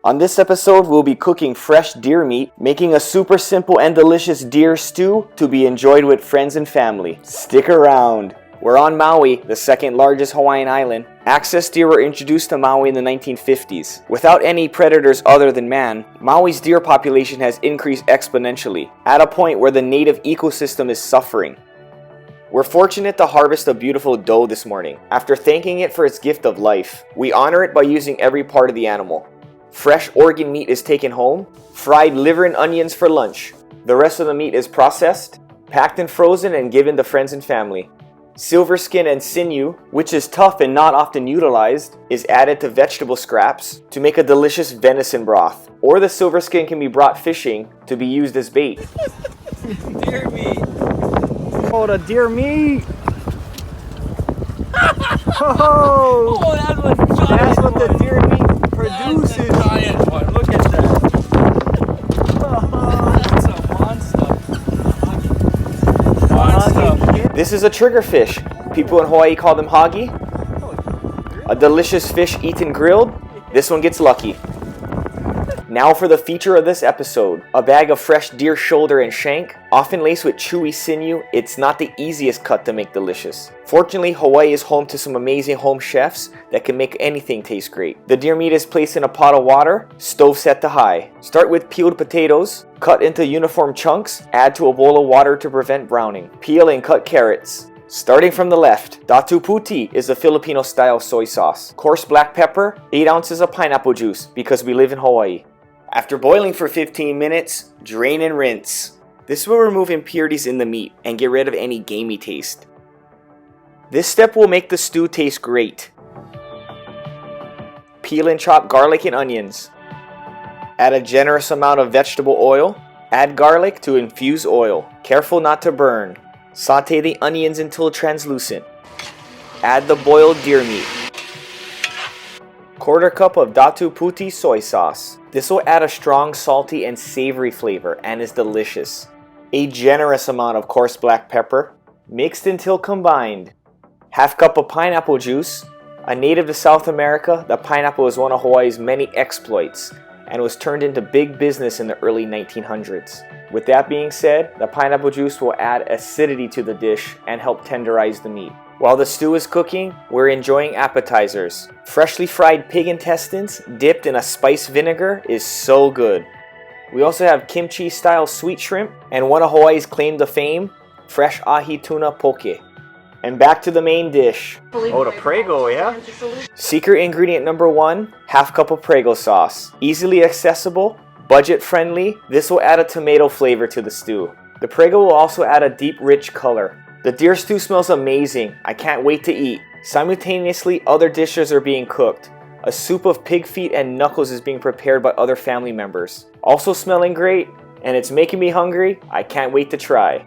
On this episode, we'll be cooking fresh deer meat, making a super simple and delicious deer stew to be enjoyed with friends and family. Stick around. We're on Maui, the second largest Hawaiian island. Access deer were introduced to Maui in the 1950s. Without any predators other than man, Maui's deer population has increased exponentially, at a point where the native ecosystem is suffering. We're fortunate to harvest a beautiful doe this morning. After thanking it for its gift of life, we honor it by using every part of the animal. Fresh organ meat is taken home, fried liver and onions for lunch. The rest of the meat is processed, packed and frozen, and given to friends and family. Silver skin and sinew, which is tough and not often utilized, is added to vegetable scraps to make a delicious venison broth. Or the silver skin can be brought fishing to be used as bait. Deer meat. Oh, the deer meat! Oh, Oh, that's what the deer meat produces. That's a giant one. Look at that. That's a monster. This is a triggerfish. People in Hawaii call them hagi. A delicious fish eaten grilled. This one gets lucky. Now for the feature of this episode, a bag of fresh deer shoulder and shank, often laced with chewy sinew. It's not the easiest cut to make delicious. Fortunately, Hawaii is home to some amazing home chefs that can make anything taste great. The deer meat is placed in a pot of water, stove set to high. Start with peeled potatoes, cut into uniform chunks, add to a bowl of water to prevent browning. Peel and cut carrots. Starting from the left, Datu Puti is a Filipino style soy sauce. Coarse black pepper, 8 ounces of pineapple juice because we live in Hawaii. After boiling for 15 minutes, drain and rinse. This will remove impurities in the meat and get rid of any gamey taste. This step will make the stew taste great. Peel and chop garlic and onions. Add a generous amount of vegetable oil. Add garlic to infuse oil. Careful not to burn. Saute the onions until translucent. Add the boiled deer meat. Quarter cup of Datu Puti soy sauce. This will add a strong salty and savory flavor and is delicious. A generous amount of coarse black pepper, mixed until combined. Half cup of pineapple juice. A native to South America, the pineapple is one of Hawaii's many exploits and was turned into big business in the early 1900s. With that being said, the pineapple juice will add acidity to the dish and help tenderize the meat. While the stew is cooking, we're enjoying appetizers. Freshly fried pig intestines dipped in a spiced vinegar is so good. We also have kimchi style sweet shrimp and one of Hawaii's claim to fame, fresh ahi tuna poke. And back to the main dish. Oh, the Prego, yeah? Secret ingredient number 1, half cup of Prego sauce. Easily accessible, budget friendly. This will add a tomato flavor to the stew. The Prego will also add a deep rich color. The deer stew smells amazing. I can't wait to eat. Simultaneously, other dishes are being cooked. A soup of pig feet and knuckles is being prepared by other family members. Also smelling great, and it's making me hungry. I can't wait to try.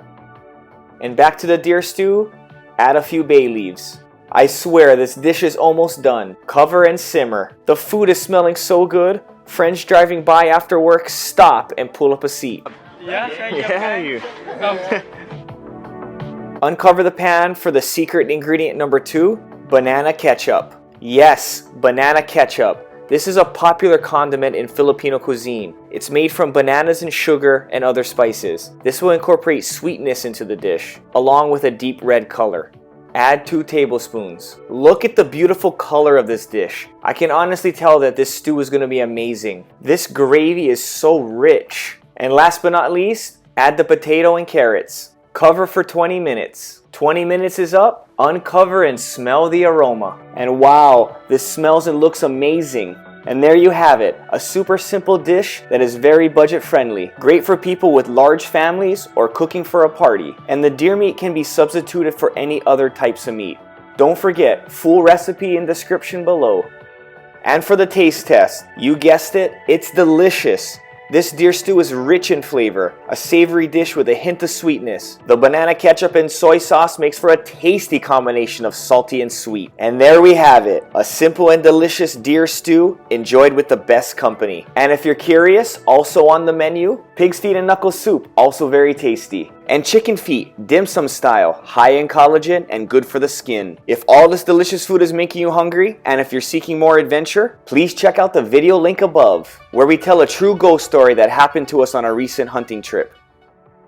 And back to the deer stew, add a few bay leaves. I swear this dish is almost done. Cover and simmer. The food is smelling so good. Friends driving by after work, stop and pull up a seat. You. Uncover the pan for the secret ingredient number 2, banana ketchup. Yes, banana ketchup. This is a popular condiment in Filipino cuisine. It's made from bananas and sugar and other spices. This will incorporate sweetness into the dish, along with a deep red color. Add 2 tablespoons. Look at the beautiful color of this dish. I can honestly tell that this stew is going to be amazing. This gravy is so rich. And last but not least, add the potato and carrots. Cover for 20 minutes. 20 minutes is up. Uncover and smell the aroma. And wow, this smells and looks amazing. And there you have it, a super simple dish that is very budget friendly. Great for people with large families or cooking for a party. And the deer meat can be substituted for any other types of meat. Don't forget, full recipe in description below. And for the taste test, you guessed it, it's delicious. This deer stew is rich in flavor, a savory dish with a hint of sweetness. The banana ketchup and soy sauce makes for a tasty combination of salty and sweet. And there we have it, a simple and delicious deer stew enjoyed with the best company. And if you're curious, also on the menu, pig's feet and knuckle soup, also very tasty. And chicken feet, dim sum style, high in collagen and good for the skin. If all this delicious food is making you hungry, and if you're seeking more adventure, please check out the video link above, where we tell a true ghost story that happened to us on a recent hunting trip.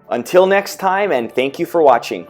Until next time, and thank you for watching.